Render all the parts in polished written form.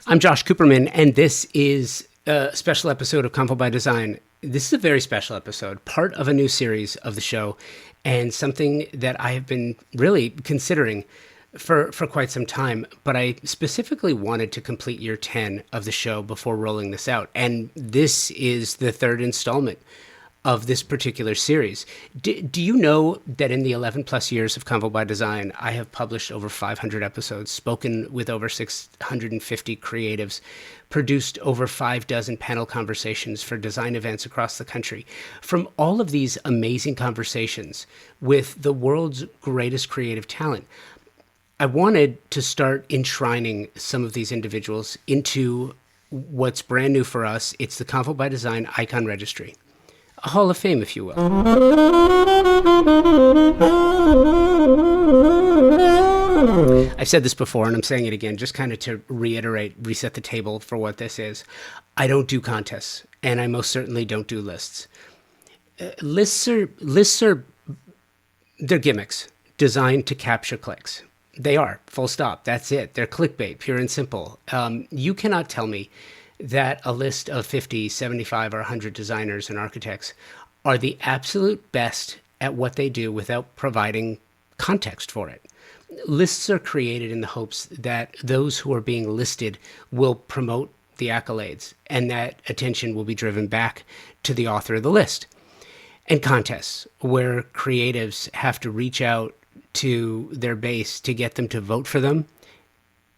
I'm Josh Cooperman, and this is a special episode of Convo by Design. This is a very special episode, part of a new series of the show, and something that I have been really considering for quite some time. But I specifically wanted to complete year 10 of the show before rolling this out. And this is the third installment of this particular series. Do you know that in the 11 plus years of Convo by Design, I have published over 500 episodes, spoken with over 650 creatives, produced over 6 panel conversations for design events across the country. From all of these amazing conversations with the world's greatest creative talent, I wanted to start enshrining some of these individuals into what's brand new for us. It's the Convo by Design Icon Registry. A Hall of Fame, if you will. I've said this before, and I'm saying it again, just kind of to reiterate, reset the table for what this is. I don't do contests, and I most certainly don't do lists. Lists are they're gimmicks designed to capture clicks. They are, full stop. That's it. They're clickbait, pure and simple. You cannot tell me that a list of 50, 75, or 100 designers and architects are the absolute best at what they do without providing context for it. Lists are created in the hopes that those who are being listed will promote the accolades and that attention will be driven back to the author of the list. And contests where creatives have to reach out to their base to get them to vote for them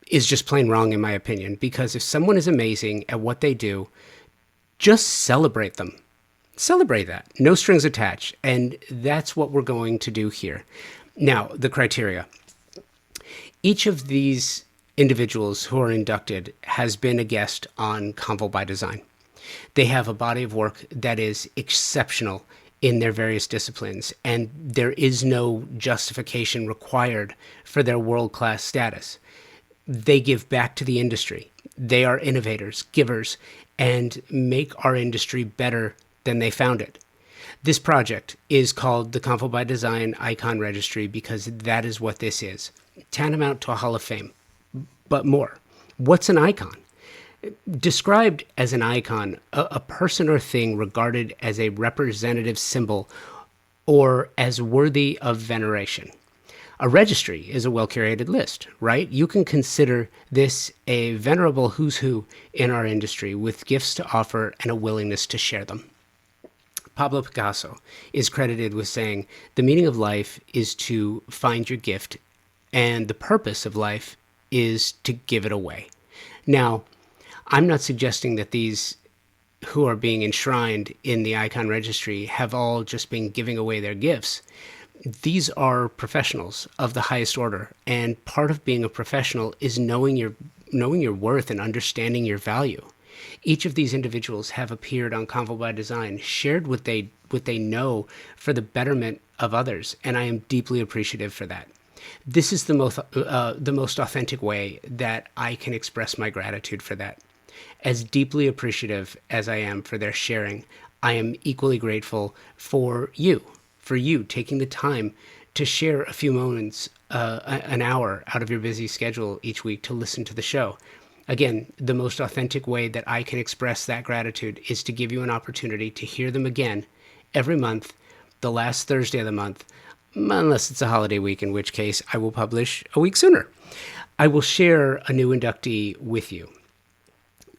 is just plain wrong, in my opinion, because if someone is amazing at what they do, just celebrate them. Celebrate that. No strings attached. And that's what we're going to do here. Now, the criteria. Each of these individuals who are inducted has been a guest on Convo by Design. They have a body of work that is exceptional in their various disciplines, and there is no justification required for their world-class status. They give back to the industry. They are innovators, givers, and make our industry better than they found it. This project is called the Convo by Design Icon Registry because that is what this is. Tantamount to a Hall of Fame, but more. What's an icon? Described as an icon, a person or thing regarded as a representative symbol or as worthy of veneration. A registry is a well-curated list, right? You can consider this a venerable who's who in our industry with gifts to offer and a willingness to share them. Pablo Picasso is credited with saying, "The meaning of life is to find your gift, and the purpose of life is to give it away." Now, I'm not suggesting that these who are being enshrined in the Icon Registry have all just been giving away their gifts. These are professionals of the highest order, and part of being a professional is knowing your worth and understanding your value. Each of these individuals have appeared on Convo by Design, shared what they know for the betterment of others, and I am deeply appreciative for that. This is the most authentic way that I can express my gratitude for that. As deeply appreciative as I am for their sharing, I am equally grateful for you taking the time to share a few moments, an hour out of your busy schedule each week to listen to the show. Again, the most authentic way that I can express that gratitude is to give you an opportunity to hear them again every month, the last Thursday of the month, unless it's a holiday week, in which case I will publish a week sooner. I will share a new inductee with you.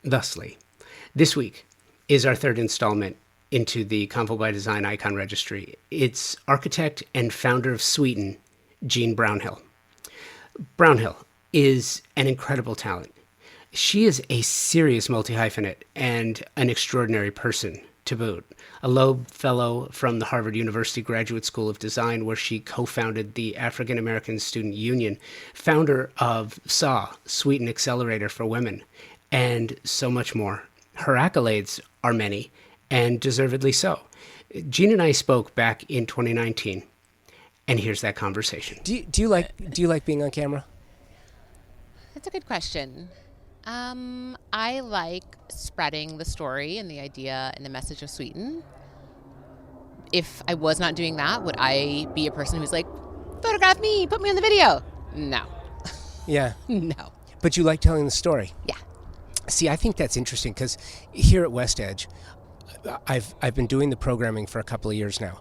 Thusly, this week is our third installment into the Convo by Design Icon Registry. It's architect and founder of Sweeten, Jean Brownhill. Brownhill is an incredible talent. She is a serious multi-hyphenate and an extraordinary person to boot. A Loeb Fellow from the Harvard University Graduate School of Design, where she co-founded the African American Student Union, founder of SAW, Sweeten Accelerator for Women, and so much more. Her accolades are many, and deservedly so. Jean and I spoke back in 2019, and here's that conversation. Do you like being on camera? That's a good question. I like spreading the story and the idea and the message of Sweeten. If I was not doing that, would I be a person who's like, photograph me, put me on the video? No. Yeah. No. But you like telling the story. Yeah. See, I think that's interesting because here at West Edge, I've been doing the programming for a couple of years now,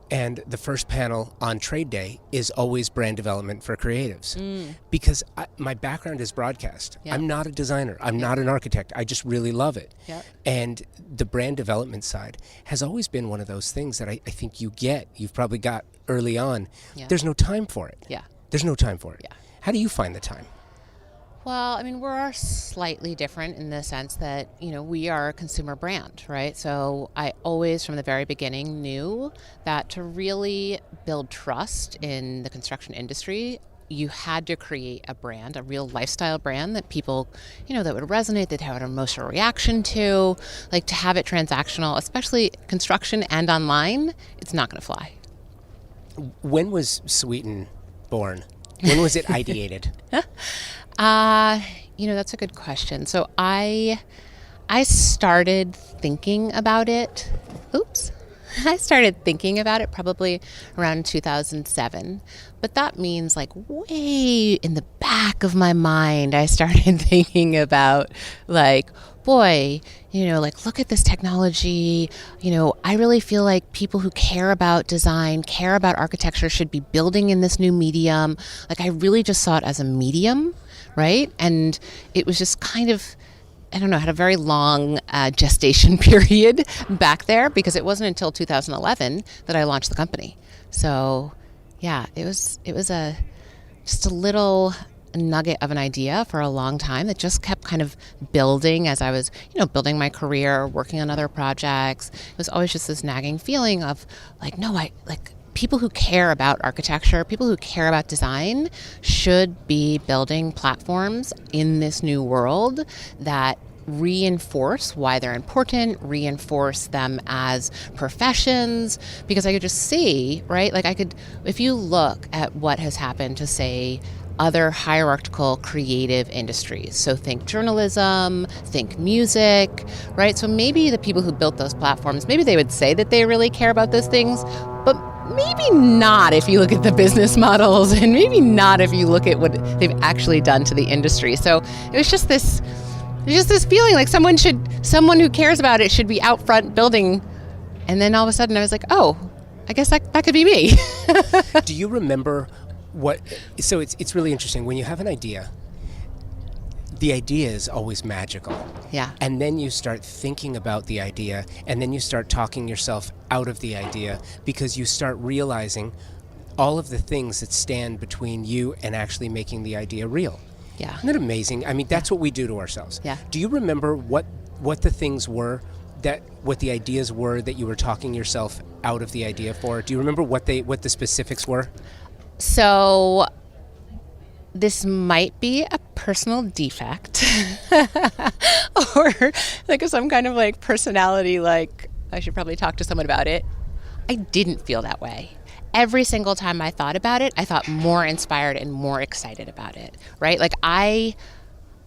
and the first panel on Trade Day is always brand development for creatives, because my background is broadcast. I'm not a designer. I'm not an architect. I just really love it. And the brand development side has always been one of those things that I think you've probably got early on. There's no time for it. There's no time for it. How do you find the time? Well, I mean, we're slightly different in the sense that, we are a consumer brand, right? So I always, from the very beginning, knew that to really build trust in the construction industry, you had to create a brand, a real lifestyle brand that people, that would resonate, that had an emotional reaction to. Like, to have it transactional, especially construction and online, it's not going to fly. When was Sweeten born? When was it ideated? That's a good question. So I started thinking about it. I started thinking about it probably around 2007. But that means like way in the back of my mind, I started thinking about like, boy, look at this technology. I really feel like people who care about design, care about architecture should be building in this new medium. Like, I really just saw it as a medium, right? And it was just kind of, I don't know, had a very long gestation period back there, because it wasn't until 2011 that I launched the company. So yeah, it was just a little nugget of an idea for a long time that just kept kind of building as I was, building my career, working on other projects. It was always just this nagging feeling of like, no, people who care about architecture, people who care about design should be building platforms in this new world that reinforce why they're important, reinforce them as professions, because I could just see, right? Like, if you look at what has happened to, say, other hierarchical creative industries. So think journalism, think music, right? So maybe the people who built those platforms, maybe they would say that they really care about those things, but maybe not if you look at the business models, and maybe not if you look at what they've actually done to the industry. So it was just this feeling like someone who cares about it should be out front building. And then all of a sudden I was like, oh, I guess that could be me. Do you remember so it's really interesting when you have an idea. The idea is always magical. Yeah. And then you start thinking about the idea, and then you start talking yourself out of the idea, because you start realizing all of the things that stand between you and actually making the idea real. Yeah. Isn't that amazing? I mean, that's what we do to ourselves. Yeah. Do you remember what the things were, what the ideas were that you were talking yourself out of the idea for? Do you remember what the specifics were? So this might be a personal defect or like some kind of like personality, like I should probably talk to someone about it. I didn't feel that way. Every single time I thought about it, I thought more inspired and more excited about it, right? Like I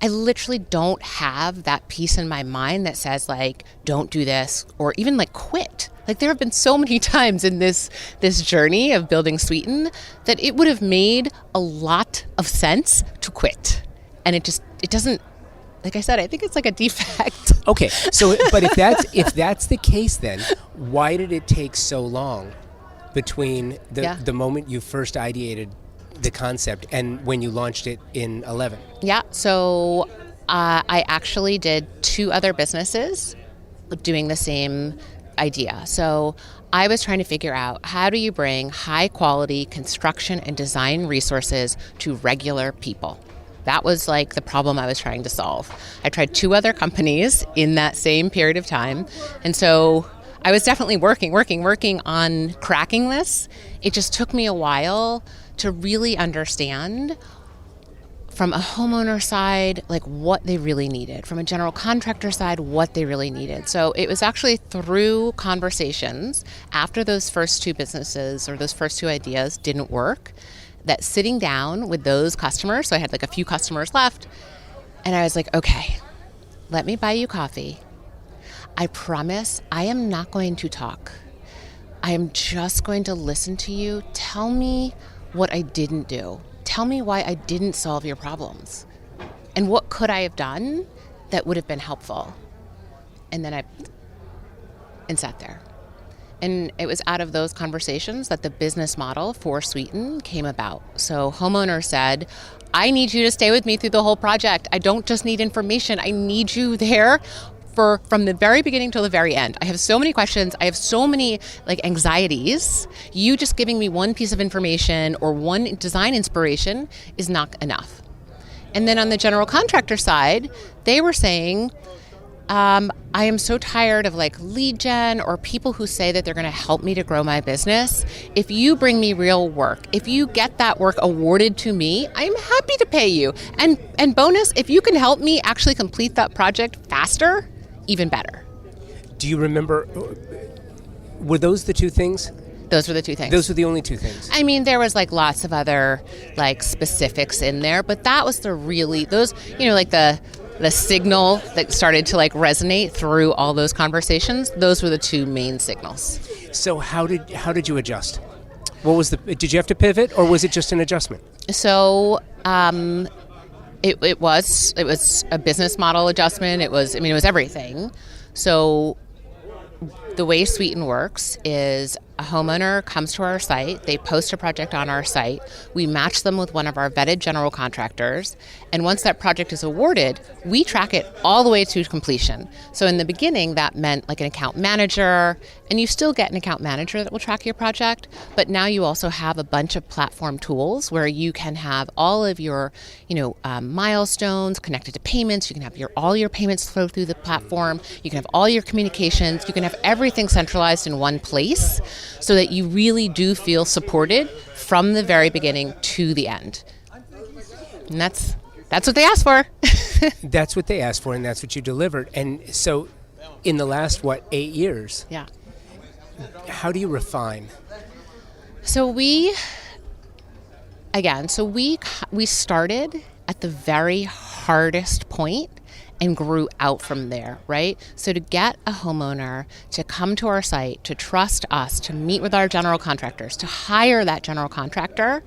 literally don't have that piece in my mind that says like, don't do this, or even like quit. Like, there have been so many times in this journey of building Sweeten that it would have made a lot of sense to quit. And it doesn't, like I said, I think it's like a defect. Okay, so but if that's the case, then why did it take so long between the moment you first ideated the concept and when you launched it in 11? Yeah, so I actually did 2 other businesses doing the same idea. So I was trying to figure out, how do you bring high quality construction and design resources to regular people? That was like the problem I was trying to solve. I tried 2 other companies in that same period of time. And so I was definitely working on cracking this. It just took me a while to really understand from a homeowner side, like what they really needed, from a general contractor side, what they really needed. So it was actually through conversations after those first 2 businesses or those first 2 ideas didn't work, that sitting down with those customers, so I had like a few customers left, and I was like, okay, let me buy you coffee. I promise I am not going to talk. I am just going to listen to you. Tell me what I didn't do. Tell me why I didn't solve your problems. And what could I have done that would have been helpful. And then I sat there. And it was out of those conversations that the business model for Sweeten came about. So homeowner said, I need you to stay with me through the whole project. I don't just need information. I need you there from the very beginning till the very end. I have so many questions. I have so many anxieties. You just giving me one piece of information or one design inspiration is not enough. And then on the general contractor side, they were saying, I am so tired of lead gen or people who say that they're going to help me to grow my business. If you bring me real work, if you get that work awarded to me, I'm happy to pay you. And bonus, if you can help me actually complete that project faster, even better. Do you remember, were those the two things? Those were the two things. Those were the only two things. I mean, there was lots of other specifics in there, but that was the signal that started to resonate through all those conversations. Those were the two main signals. So how did you adjust? Did you have to pivot, or was it just an adjustment? So it was a business model adjustment. It was everything. So the way Sweeten works is a homeowner comes to our site, they post a project on our site, we match them with one of our vetted general contractors, and once that project is awarded, we track it all the way to completion. So in the beginning, that meant an account manager, and you still get an account manager that will track your project, but now you also have a bunch of platform tools where you can have all of your milestones connected to payments, you can have all your payments flow through the platform, you can have all your communications, you can have everything centralized in one place, so that you really do feel supported from the very beginning to the end. And that's what they asked for. That's what they asked for, and that's what you delivered. And so in the last, 8 years? Yeah. How do you refine? So we started at the very hardest point and grew out from there, right? So to get a homeowner to come to our site, to trust us, to meet with our general contractors, to hire that general contractor,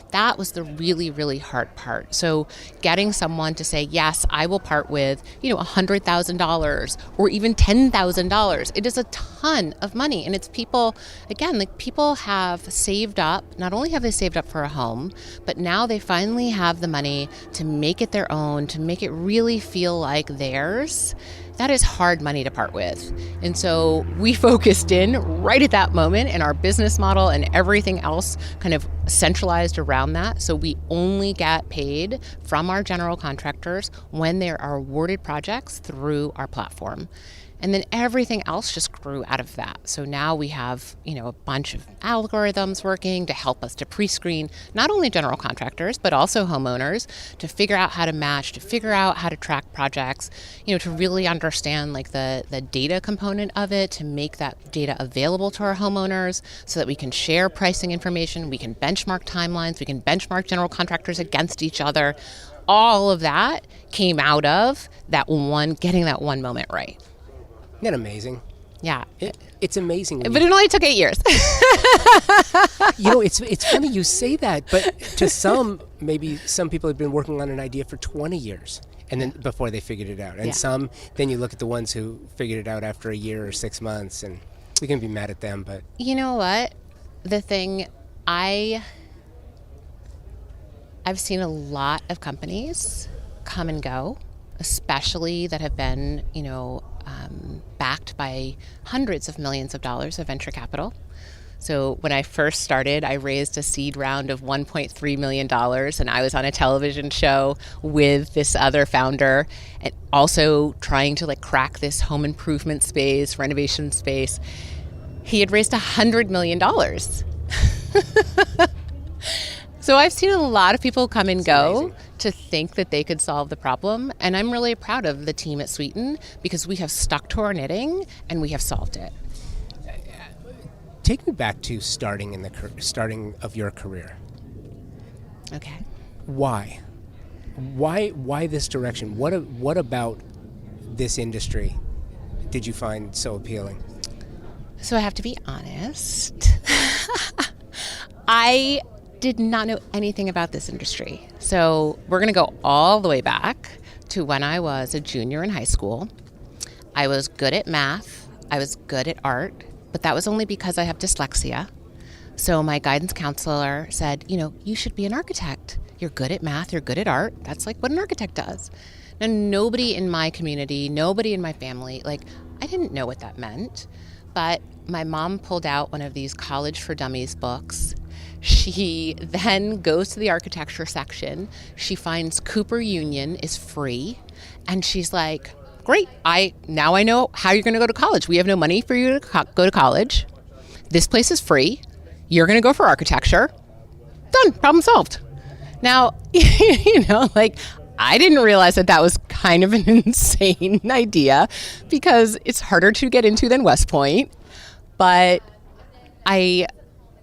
that was the really, really hard part. So getting someone to say, yes, I will part with, $100,000 or even $10,000. It is a ton of money. And it's people, again, people have saved up. Not only have they saved up for a home, but now they finally have the money to make it their own, to make it really feel like theirs. That is hard money to part with. And so we focused in right at that moment, and our business model and everything else kind of centralized around that. So we only get paid from our general contractors when there are awarded projects through our platform. And then everything else just grew out of that. So now we have, a bunch of algorithms working to help us to pre-screen not only general contractors, but also homeowners to figure out how to match, to figure out how to track projects, to really understand the data component of it, to make that data available to our homeowners so that we can share pricing information, we can benchmark timelines, we can benchmark general contractors against each other. All of that came out of getting that one moment right. Isn't that amazing? Yeah. It's amazing. But it only took 8 years. It's funny you say that, but to maybe some people have been working on an idea for 20 years and then before they figured it out. And some, then you look at the ones who figured it out after a year or 6 months, and we can be mad at them, but... You know what? The thing, I've seen a lot of companies come and go, especially that have been, backed by hundreds of millions of dollars of venture capital. So when I first started, I raised a seed round of $1.3 million, and I was on a television show with this other founder, and also trying to crack this home improvement space, renovation space. He had raised $100 million. So I've seen a lot of people come and go to think that they could solve the problem, and I'm really proud of the team at Sweeten because we have stuck to our knitting and we have solved it. Take me back to starting of your career. Okay. Why? Why this direction? What about this industry did you find so appealing? So I have to be honest. I did not know anything about this industry. So we're going to go all the way back to when I was a junior in high school. I was good at math. I was good at art, but that was only because I have dyslexia. So my guidance counselor said, you should be an architect. You're good at math, you're good at art. That's like what an architect does. Now, nobody in my community, nobody in my family, I didn't know what that meant. But my mom pulled out one of these College for Dummies books. She then goes to the architecture section. She finds Cooper Union is free. And she's like, great, now I know how you're going to go to college. We have no money for you to go to college. This place is free. You're going to go for architecture. Done. Problem solved. Now, I didn't realize that was kind of an insane idea because it's harder to get into than West Point. But I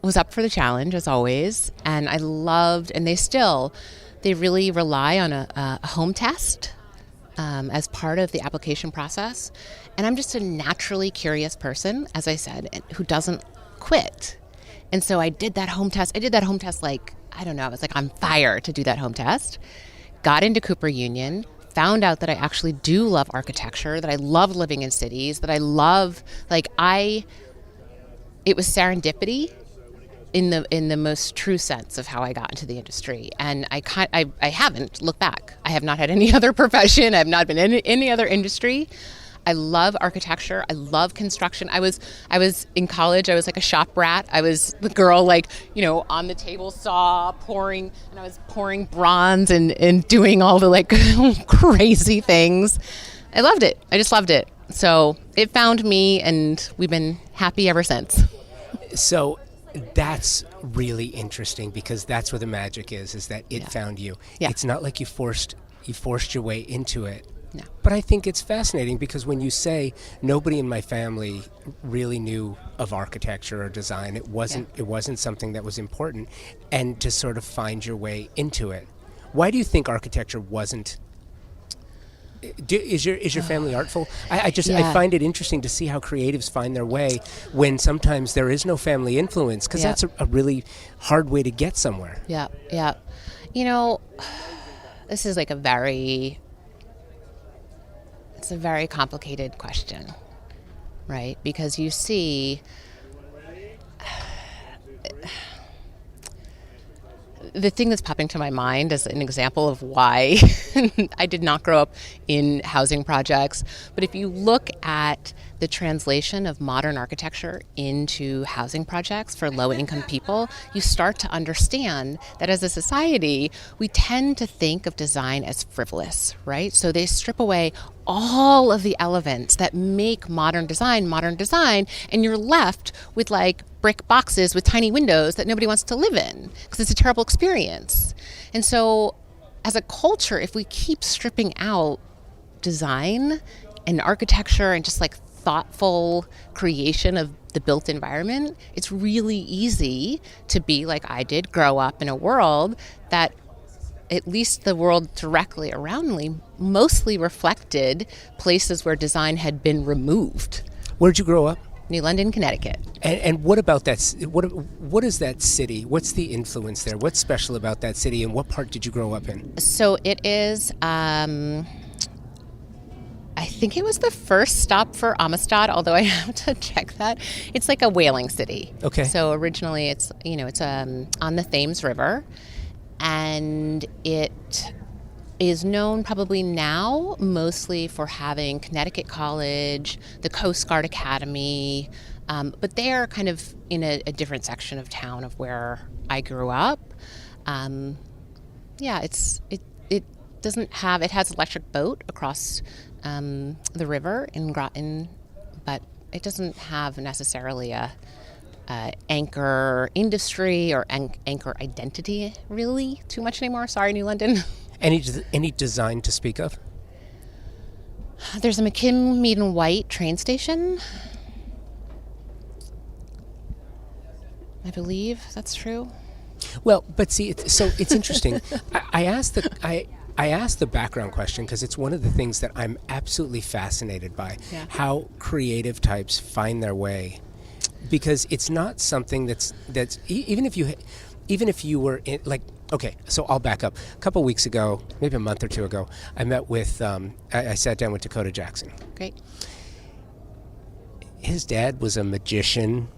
was up for the challenge, as always, and I loved, and they really rely on a home test as part of the application process. And I'm just a naturally curious person, as I said, who doesn't quit. And so I did that home test. I was on fire to do that home test. Got into Cooper Union, found out that I actually do love architecture, that I love living in cities, that I love, it was serendipity in the most true sense of how I got into the industry. And I haven't looked back. I have not had any other profession. I have not been in any other industry. I love architecture. I love construction. I was in college. I was like a shop rat. I was the girl on the table saw pouring, and I was pouring bronze and doing all the crazy things. I loved it. I just loved it. So it found me, and we've been happy ever since. So that's really interesting because that's where the magic is that it found you. Yeah. It's not like you forced your way into it. No. But I think it's fascinating because when you say nobody in my family really knew of architecture or design, it wasn't something that was important, and to sort of find your way into it. Why do you think architecture wasn't? Is your family artful? I find it interesting to see how creatives find their way when sometimes there is no family influence, because that's a really hard way to get somewhere. Yeah. This is it's a very complicated question, right? Because you see, the thing that's popping to my mind as an example of why I did not grow up in housing projects, but if you look at the translation of modern architecture into housing projects for low-income people, you start to understand that as a society, we tend to think of design as frivolous, right? So they strip away all of the elements that make modern design, and you're left with brick boxes with tiny windows that nobody wants to live in because it's a terrible experience. And so as a culture, if we keep stripping out design and architecture and just thoughtful creation of the built environment, it's really easy to be like I did, grow up in a world that, at least the world directly around me, mostly reflected places where design had been removed. Where'd you grow up? New London, Connecticut. And what about that? What is that city? What's the influence there? What's special about that city, and what part did you grow up in? So it is, I think it was the first stop for Amistad, although I have to check that. It's like a whaling city. Okay. So originally it's on the Thames River, and it is known probably now mostly for having Connecticut College, the Coast Guard Academy, but they're kind of in a different section of town of where I grew up. It doesn't have, it has electric boat across the river in Groton, but it doesn't have necessarily a anchor industry or anchor identity really too much anymore. Sorry, New London. Any design to speak of? There's a McKim Mead and White train station. I believe that's true. Well, but see, it's interesting. I asked the background question because it's one of the things that I'm absolutely fascinated by, how creative types find their way, because it's not something that's even if even if you were in, like, okay, so I'll back up. A couple weeks ago, maybe a month or two ago, I met with, I sat down with Dakota Jackson. Great. His dad was a magician.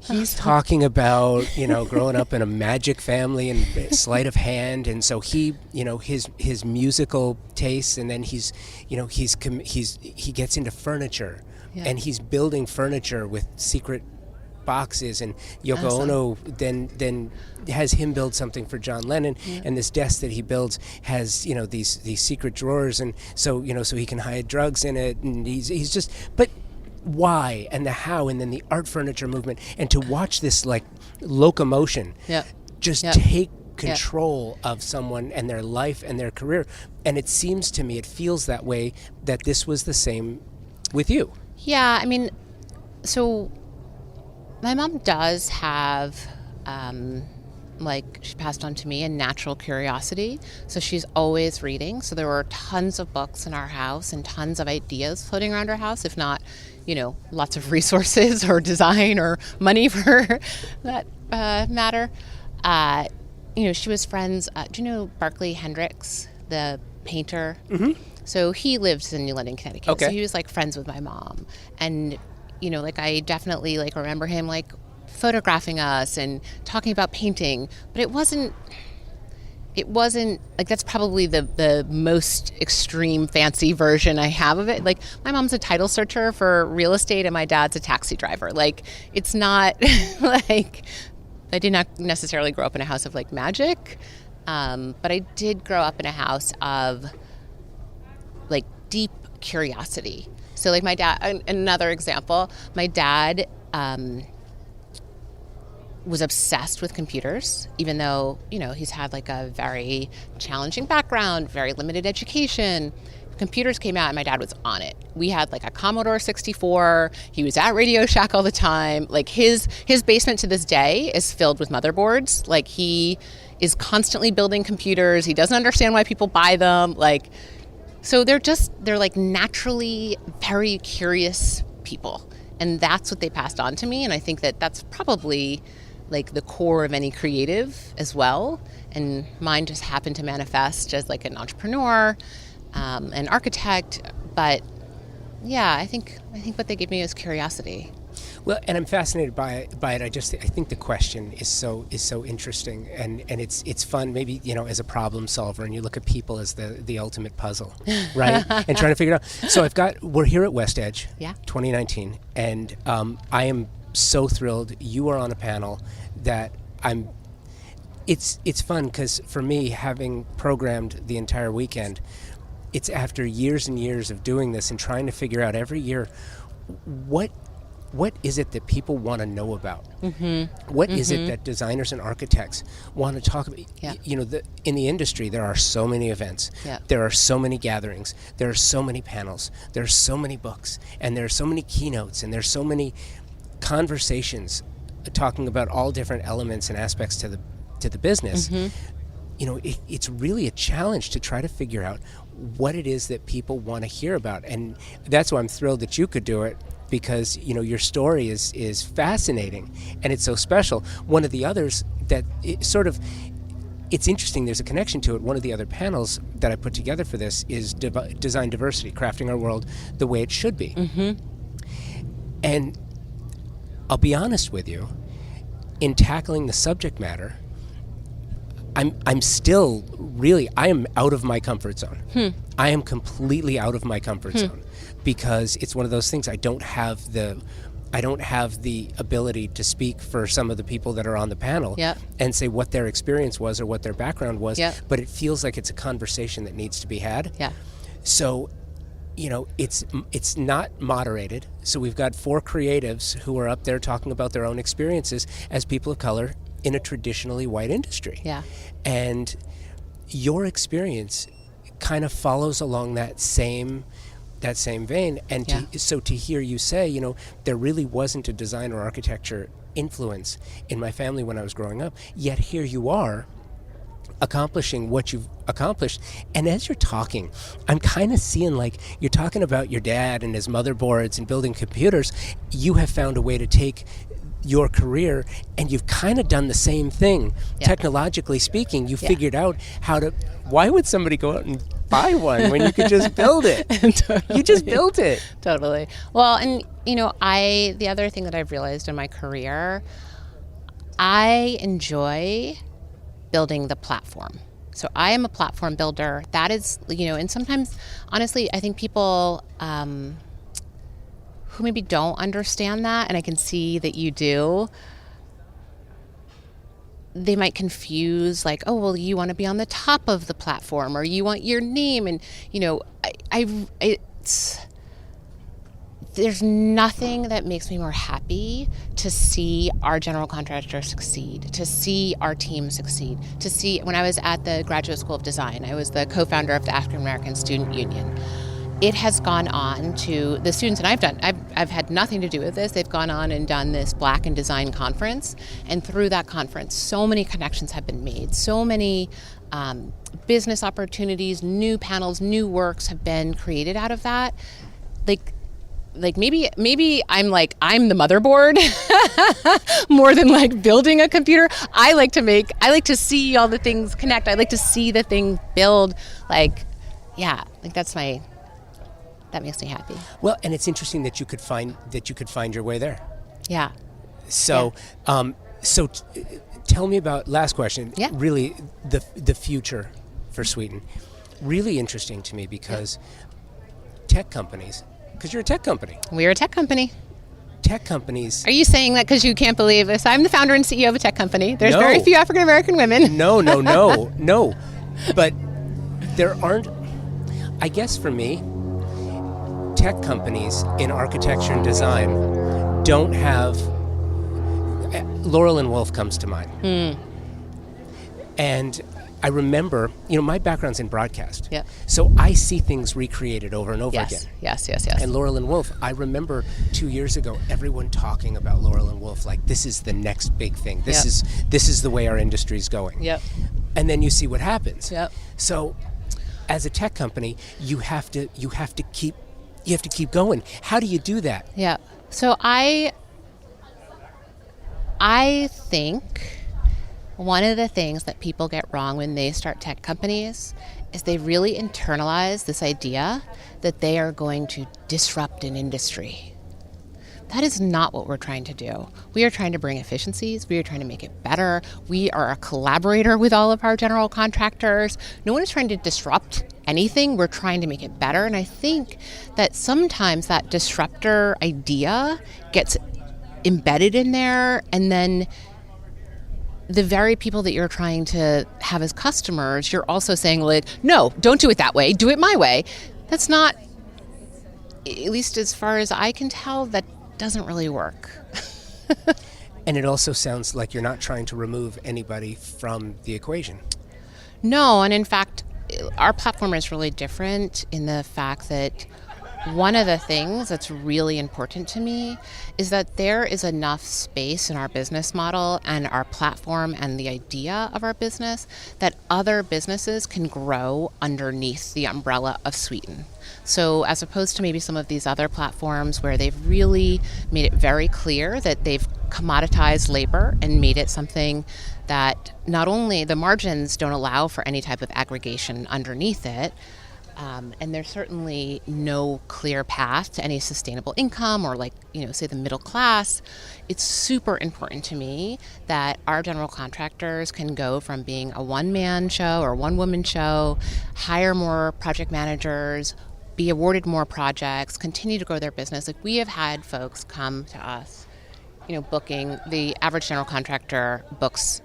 He's talking about, growing up in a magic family and sleight of hand, and so he, his musical tastes, and then he gets into furniture, and he's building furniture with secret boxes, and Yoko Ono then has him build something for John Lennon, and this desk that he builds has these secret drawers, and so so he can hide drugs in it, and he's just but. Why and the how, and then the art furniture movement, and to watch this like locomotion just take control of someone and their life and their career. And it seems to me, it feels that way, that this was the same with you. Yeah, I mean, so my mom does have she passed on to me a natural curiosity. So she's always reading. So there were tons of books in our house and tons of ideas floating around our house, if not, lots of resources or design or money for that matter. She was friends. Do you know Barclay Hendricks, the painter? Mm-hmm. So he lives in New London, Connecticut. Okay. So he was like friends with my mom. And, I definitely remember him photographing us and talking about painting, but it wasn't that's probably the most extreme fancy version I have of it. Like, my mom's a title searcher for real estate and my dad's a taxi driver. Like, it's not I did not necessarily grow up in a house of magic, but I did grow up in a house of deep curiosity. So my dad, another example, my dad was obsessed with computers, even though, he's had a very challenging background, very limited education. Computers came out and my dad was on it. We had a Commodore 64. He was at Radio Shack all the time. His basement to this day is filled with motherboards. He is constantly building computers. He doesn't understand why people buy them. So they're naturally very curious people. And that's what they passed on to me. And I think that that's probably the core of any creative as well. And mine just happened to manifest as an entrepreneur, an architect. But yeah, I think what they gave me is curiosity. Well, and I'm fascinated by it. I think the question is so interesting, and it's fun. Maybe as a problem solver, and you look at people as the ultimate puzzle, right? And trying to figure it out. So we're here at West Edge, 2019, and I am so thrilled you are on a panel that It's fun because for me, having programmed the entire weekend, it's after years and years of doing this and trying to figure out every year what is it that people want to know about? Mm-hmm. What is it that designers and architects want to talk about? Yeah. In the industry, there are so many events. Yeah. There are so many gatherings. There are so many panels. There are so many books. And there are so many keynotes. And there's so many conversations talking about all different elements and aspects to the business. Mm-hmm. It's really a challenge to try to figure out what it is that people want to hear about. And that's why I'm thrilled that you could do it, because your story is fascinating and it's so special. One of the others that it's interesting, there's a connection to it. One of the other panels that I put together for this is design diversity, crafting our world the way it should be. Mm-hmm. And I'll be honest with you, in tackling the subject matter, I'm still really, I am out of my comfort zone. I am completely out of my comfort zone, because it's one of those things. I don't have the ability to speak for some of the people that are on the panel and say what their experience was or what their background was, but it feels like it's a conversation that needs to be had. So, it's not moderated. So we've got 4 creatives who are up there talking about their own experiences as people of color in a traditionally white industry. And your experience kind of follows along that same vein. And to hear you say, there really wasn't a design or architecture influence in my family when I was growing up, yet here you are accomplishing what you've accomplished. And as you're talking, I'm kind of seeing you're talking about your dad and his motherboards and building computers. You have found a way to take your career, and you've kind of done the same thing. Yeah. Technologically speaking, you figured out how to. Why would somebody go out and buy one when you could just build it? Totally. You just built it. Totally. Well, and the other thing that I've realized in my career, I enjoy building the platform. So I am a platform builder. That is, and sometimes, honestly, I think people who maybe don't understand that, and I can see that you do, they might confuse like, oh, well, you want to be on the top of the platform, or you want your name, and there's nothing that makes me more happy to see our general contractor succeed, to see our team succeed, to see, when I was at the Graduate School of Design, I was the co-founder of the African American Student Union. It has gone on to the students, and I've had nothing to do with this. They've gone on and done this Black in Design conference, and through that conference, so many connections have been made. So many business opportunities, new panels, new works have been created out of that. Like maybe I'm the motherboard more than like building a computer. I like to see all the things connect. I like to see the thing build. That makes me happy. Well, and it's interesting that you could find your way there. Yeah. So, tell me about, last question. Yeah. Really, the future for Sweeten. Really interesting to me because tech companies, because you're a tech company. We're a tech company. Tech companies. Are you saying that because you can't believe this? I'm the founder and CEO of a tech company. There's No. very few African American women. No. But there aren't, I guess for me, tech companies in architecture and design don't have, Laurel and Wolf comes to mind. And I remember, my background's in broadcast. Yeah. So I see things recreated over and over again. Yes. And Laurel and Wolf, I remember 2 years ago, everyone talking about Laurel and Wolf, like this is the next big thing. This is the way our industry's going. Yep. And then you see what happens. Yep. So as a tech company, you have to keep going. How do you do that? Yeah. So I think one of the things that people get wrong when they start tech companies is they really internalize this idea that they are going to disrupt an industry. That is not what we're trying to do. We are trying to bring efficiencies. We are trying to make it better. We are a collaborator with all of our general contractors. No one is trying to disrupt anything. We're trying to make it better. And I think that sometimes that disruptor idea gets embedded in there, and then the very people that you're trying to have as customers, you're also saying like, no, don't do it that way. Do it my way. That's not, at least as far as I can tell, that doesn't really work. And it also sounds like you're not trying to remove anybody from the equation. No, and in fact, our platform is really different in the fact that one of the things that's really important to me is that there is enough space in our business model and our platform and the idea of our business that other businesses can grow underneath the umbrella of Sweeten. So as opposed to maybe some of these other platforms where they've really made it very clear that they've commoditized labor and made it something that not only the margins don't allow for any type of aggregation underneath it, and there's certainly no clear path to any sustainable income or say the middle class. It's super important to me that our general contractors can go from being a one-man show or one-woman show, hire more project managers, be awarded more projects, continue to grow their business. Like we have had folks come to us, booking, the average general contractor books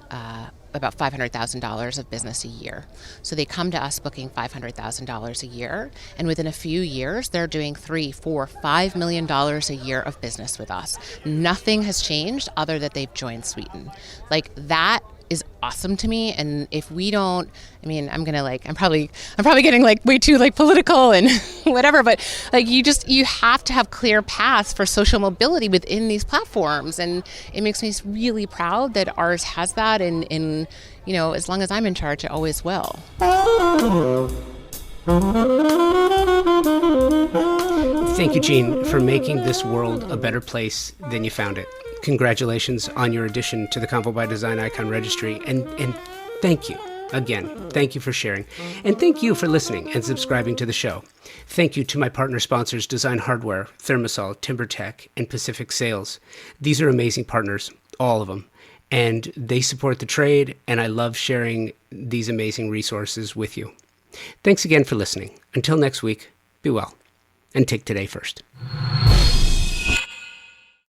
about $500,000 of business a year. So they come to us booking $500,000 a year, and within a few years, they're doing $3, $4, $5 million a year of business with us. Nothing has changed other than they've joined Sweeten. Like that is awesome to me. And if we don't, I'm probably getting way too political and whatever, but you have to have clear paths for social mobility within these platforms. And it makes me really proud that ours has that. And as long as I'm in charge, it always will. Thank you, Jean, for making this world a better place than you found it. congratulations on your addition to the Convo by Design Icon Registry, and thank you. Again, thank you for sharing. And thank you for listening and subscribing to the show. Thank you to my partner sponsors, Design Hardware, Thermosol, TimberTech, and Pacific Sales. These are amazing partners, all of them. And they support the trade, and I love sharing these amazing resources with you. Thanks again for listening. Until next week, be well, and take today first.